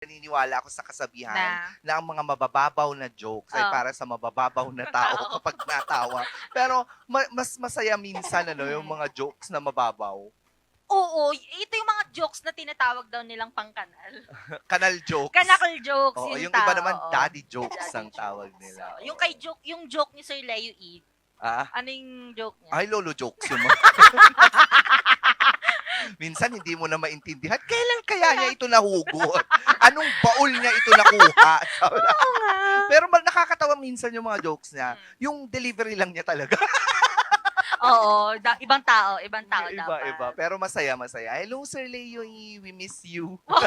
naniniwala ako sa kasabihan Na na ang mga mabababaw na jokes ay oh, para sa mabababaw na tao tao. kapag natawa. Pero mas masaya minsan yung Mm. mga jokes na mababaw. Oo, ito yung mga jokes na tinatawag daw nilang pangkanal. Kanal jokes. Kanakal jokes, Oo, yung yung iba tao, naman oo. daddy jokes Daddy ang tawag jokes. nila. Yung Oo. yung joke ni Sir Leo Eid. Ah, Ano yung joke niya? ay lolo jokes yung mga. Minsan hindi mo na maintindihan, kailan kaya niya ito nahugot? Anong baul niya ito nakuha? Oo nga. Pero nakakatawa minsan yung mga jokes niya. Mm. Yung delivery lang niya talaga. Oo, ibang tao dapat. Iba. Pero masaya. Hello, Sir Leo, we miss you. Wow,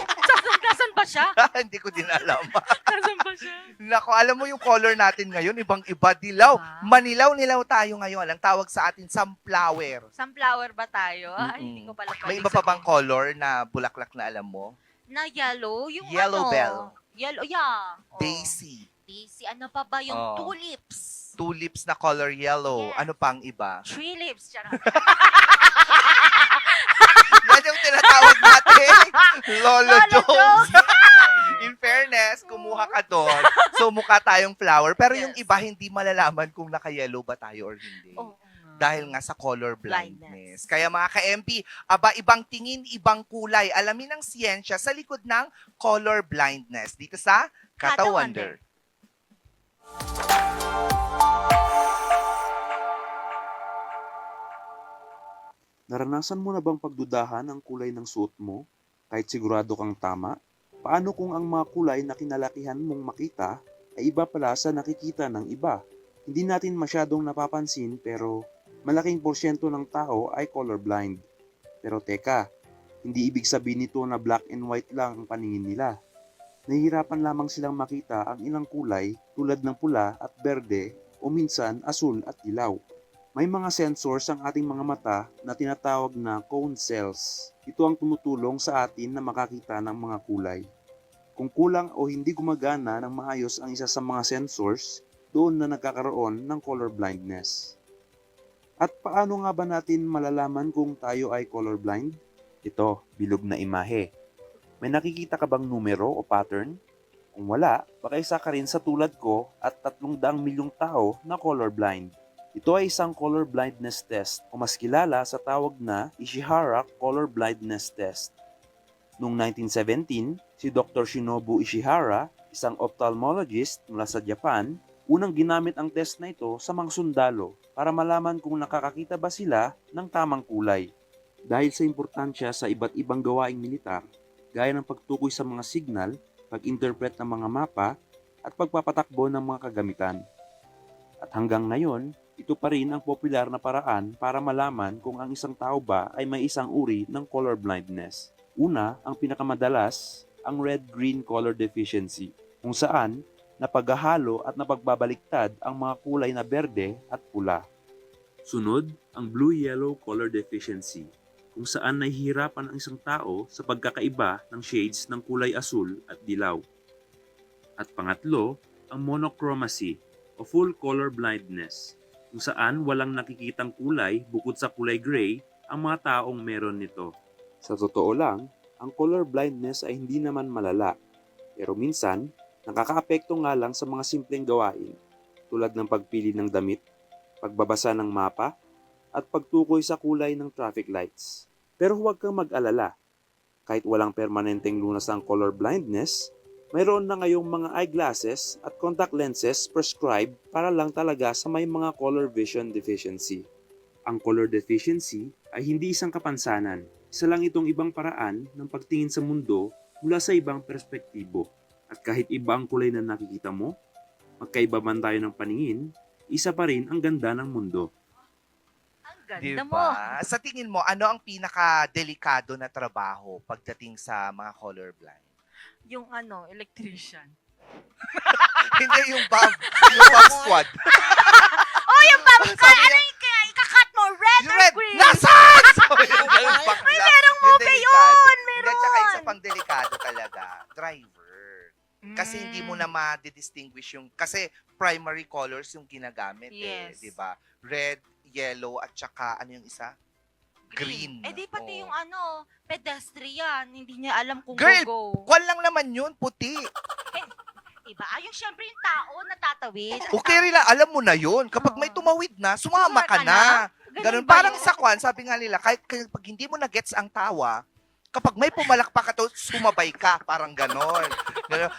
nasan ba siya? Hindi ko din alam. Nasan ba siya? Nako, alam mo yung color natin ngayon, ibang-iba, dilaw. Diba? Manilaw-nilaw tayo ngayon. Ang tawag sa atin, sunflower. Sunflower ba tayo? Ay, hindi Mm-mm. ko pala May pwedeng iba pa bang sabihin. color na bulaklak na alam mo? Na yellow? Yung Yellow ano? bell. Yellow, yeah. Oh. Daisy. Daisy. Ano pa ba yung Oh. tulips? Tulips na color yellow. Yes. Ano pang iba? Tree lips. Charot. Yan yung tinatawag natin. Lolo Lolo jokes. In fairness, kumuha ka doon. So, mukha tayong flower. Pero yung Yes. iba, hindi malalaman kung naka-yellow ba tayo or hindi. Oo nga. Dahil nga sa color blindness. Blindness. Kaya mga ka-MP, ibang tingin, ibang kulay. Alamin ang siyensya sa likod ng color blindness. Dito sa Kata Wonder. Naranasan mo na bang pagdudahan ang kulay ng suot mo kahit sigurado kang tama? Paano kung ang mga kulay na kinalakihan mong makita ay iba pala sa nakikita ng iba? Hindi natin masyadong napapansin pero malaking porsyento ng tao ay colorblind. Pero teka, hindi ibig sabihin nito na black and white lang ang paningin nila. Nahihirapan lamang silang makita ang ilang kulay tulad ng pula at berde o minsan asul at dilaw. May mga sensors ang ating mga mata na tinatawag na cone cells. Ito ang tumutulong sa atin na makakita ng mga kulay. Kung kulang o hindi gumagana ng maayos ang isa sa mga sensors, doon na nagkakaroon ng color blindness. At paano nga ba natin malalaman kung tayo ay colorblind? Ito, bilog na imahe. May nakikita ka bang numero o pattern? Kung wala, baka isa ka rin sa tulad ko at 300 milyong tao na colorblind. Ito ay isang color blindness test o mas kilala sa tawag na Ishihara Color Blindness Test. Noong 1917, si Dr. Shinobu Ishihara, isang ophthalmologist mula sa Japan, unang ginamit ang test na ito sa mga sundalo para malaman kung nakakakita ba sila ng tamang kulay. Dahil sa importansya sa iba't ibang gawaing militar, gaya ng pagtukoy sa mga signal, pag-interpret ng mga mapa, at pagpapatakbo ng mga kagamitan. At hanggang ngayon, ito pa rin ang popular na paraan para malaman kung ang isang tao ba ay may isang uri ng color blindness. Una, ang pinakamadalas, ang red-green color deficiency, kung saan napaghahalo at napagbabaliktad ang mga kulay na berde at pula. Sunod, ang blue-yellow color deficiency, kung saan nahihirapan ang isang tao sa pagkakaiba ng shades ng kulay asul at dilaw. At pangatlo, ang monochromacy o full color blindness, kung saan walang nakikitang kulay bukod sa kulay gray ang mga taong meron nito. Sa totoo lang, ang color blindness ay hindi naman malala, pero minsan, nakakaapekto nga lang sa mga simpleng gawain tulad ng pagpili ng damit, pagbabasa ng mapa, at pagtukoy sa kulay ng traffic lights. Pero huwag kang mag-alala. Kahit walang permanenteng lunas ang color blindness, mayroon na ngayong mga eyeglasses at contact lenses prescribed para lang talaga sa may mga color vision deficiency. Ang color deficiency ay hindi isang kapansanan. Isa lang itong ibang paraan ng pagtingin sa mundo mula sa ibang perspektibo. At kahit iba ang kulay na nakikita mo, magkaiba man tayo ng paningin, isa pa rin ang ganda ng mundo. Ang ganda Diba? mo. Sa tingin mo, ano ang pinaka-delikado na trabaho pagdating sa mga colorblind? Yung electrician. Hindi yung bomb squad. Oh, yung bang Sabi niya, ikakat mo, red or Red, green? nasaan? Sabi niya, ganun pa May sila. merong Yung movie delikado. yun, Hindi, meron. tsaka isa pang delikado talaga, driver. Kasi hindi mo na Mm. ma-distinguish yung, kasi primary colors yung ginagamit Yes. di ba? Red, yellow, at tsaka ano yung isa? green. Eh di pati Oo. yung pedestrian, hindi niya alam kung Girl, go. Kwan lang naman yun, puti. Diba? Yung syempre yung tao natatawid. Okay, Rila, alam mo na yun. Kapag may Oo. tumawid na, sumama Sumama ka ka na. Ganun Ganun. ba Parang yun? sa kwan, sabi nga nila, kahit pag hindi mo na-gets ang tawa, kapag may pumalakpak ka to, sumabay ka. Parang ganon.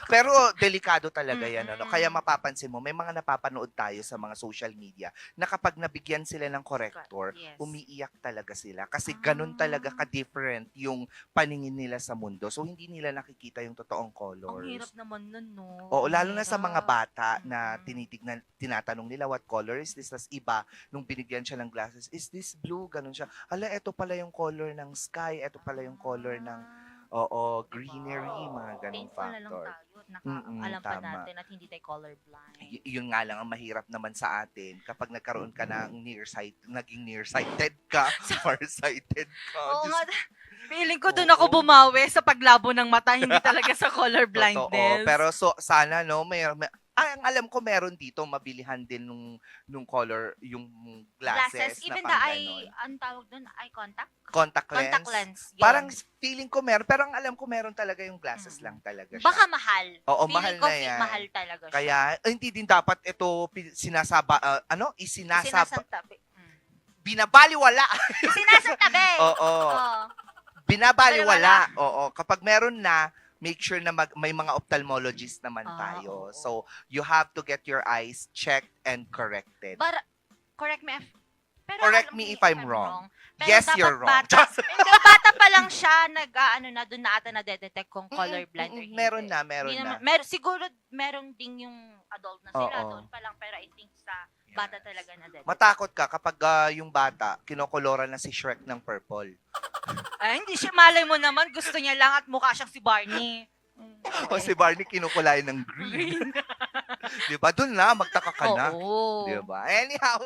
Pero delikado talaga yan. Ano? Kaya mapapansin mo, may mga napapanood tayo sa mga social media na kapag nabigyan sila ng corrector, Yes. umiiyak talaga sila. Kasi ganun talaga ka-different yung paningin nila sa mundo. So, hindi nila nakikita yung totoong colors. Ang hirap naman nun, no? Oo, Ang lalo na sa mga hirap. bata na Mm-mm. tinatanong nila what color is this, tas iba, nung binigyan siya ng glasses, is this blue? Ganun siya. Ala, eto pala yung color ng sky, eto pala yung color ng, greenery, mga ganung Thankful na lang factor. tayo at alam pa Tama. natin at hindi tayo colorblind. Yun nga lang ang mahirap naman sa atin kapag nagkaroon ka ng naging nearsighted ka, farsighted ka. Oo Diyos nga. Feeling ko doon Oo. ako bumawi sa paglabo ng mata, hindi talaga sa color Totoo. blindness. Pero sana no, ang alam ko meron dito mabilihan din nung color yung glasses, na even pang the ganon. ang tawag doon, eye contact? Contact lens. Contact lens. Yun. Parang feeling ko meron, pero ang alam ko meron talaga yung glasses lang talaga siya. Baka mahal. Oo, Feeling mahal ko na yan. mahal talaga siya. Kaya hindi din dapat ito Sinasantabi. binabaliwala. Sinasantabi. Oo. Oo. Binabaliwala. Oo. Kapag meron na, make sure na may mga ophthalmologist naman Oo. tayo. So, you have to get your eyes checked and corrected. But, correct me Correct me if I'm wrong. Yes, dapat you're wrong. Hindi, bata pa lang siya, doon na ata na-detect kung colorblind or hindi. Meron na. Hindi naman- siguro meron ding yung adult na sila Oo. doon pa lang, pero I think sa bata talaga na-detect. Matakot ka kapag yung bata, kinokoloran na si Shrek ng purple. Ay, hindi siya, malay mo naman, gusto niya lang at mukha siyang si Barney. O si Barney kinukulay ng green. Diba? Doon na, magtaka ka na. Oo. Diba? Anyhow,